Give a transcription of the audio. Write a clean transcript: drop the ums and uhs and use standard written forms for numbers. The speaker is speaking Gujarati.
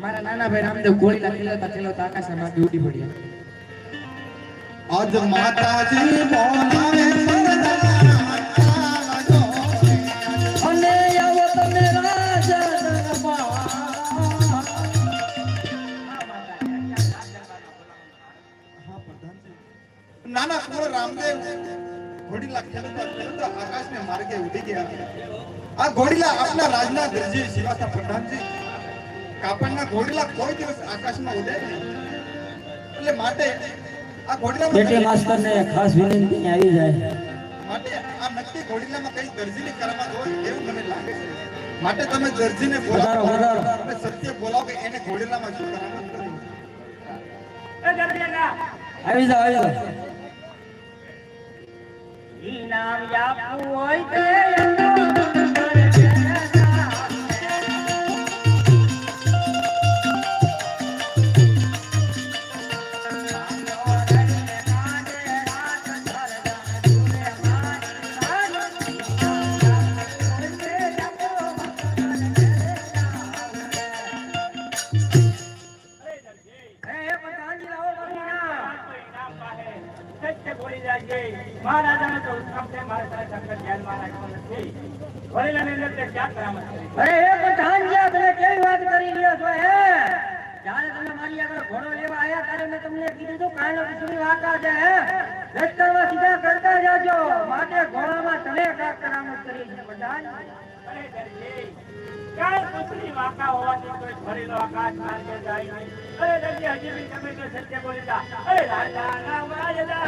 મારા નાના ભાઈ રામદેવ ગોળી લાગેલા આકાશમાં ઉડી પડ્યા. આજ માતાજી બોલાવે અને આવો તમે રાજા દરબાર. નાના કુંવર રામદેવ ઘોડીલા ખેલતા ખેલતા આકાશને માર્ગે ઉડી ગયા. આ ઘોડીલા આપના રાજના દરજી શિવાસા પ્રધાનજી કાપણના ઘોડીલા કોઈ દિવસ આકાશમાં ઉડે નહીં. એટલે માટે આ ઘોડીલામાં બેટે માસ્તરને ખાસ વિનંતી આવી જાય. માટે આ નક્કી ઘોડીલામાં કઈ દરજીની કરામત હોય એવું મને લાગે છે. માટે તમે દરજીને બોલાવો અને સત્ય બોલાવો કે એને ઘોડીલામાં શું કરામત કરી. એ દરજીના આવી જાવ. ઇનામ આપવું હોય તે મહારાજાને તો ઉત્તમ છે. મારે શંકર ધ્યાનમાં રાખવાનું નથી. વડીલાને એટલે ક્યાં કરામત કરી? અરે એ પઠાણિયા તમે કેવી વાત કરી રહ્યો છો હે? જ્યારે તમે મારી આગળ ઘોડો લેવા આયા ત્યારે મેં તમને કીધું હતું કાયનો વિષ્ણુ વાકા છે હે. લશ્કરમાં સીધા કરતા જાજો. માટે ઘોડામાં તમે કાક કરામત કરી છે પઠાણ. અરે દરજી, કાંઈ પૂછડી વાંકા હોવાથી કોઈ ભરેલો આકાશ માર્ગે જાય નહીં. અરે દરજી, હજી બી તમે તો સત્ય બોલીતા. અરે રાજા ના વાજલા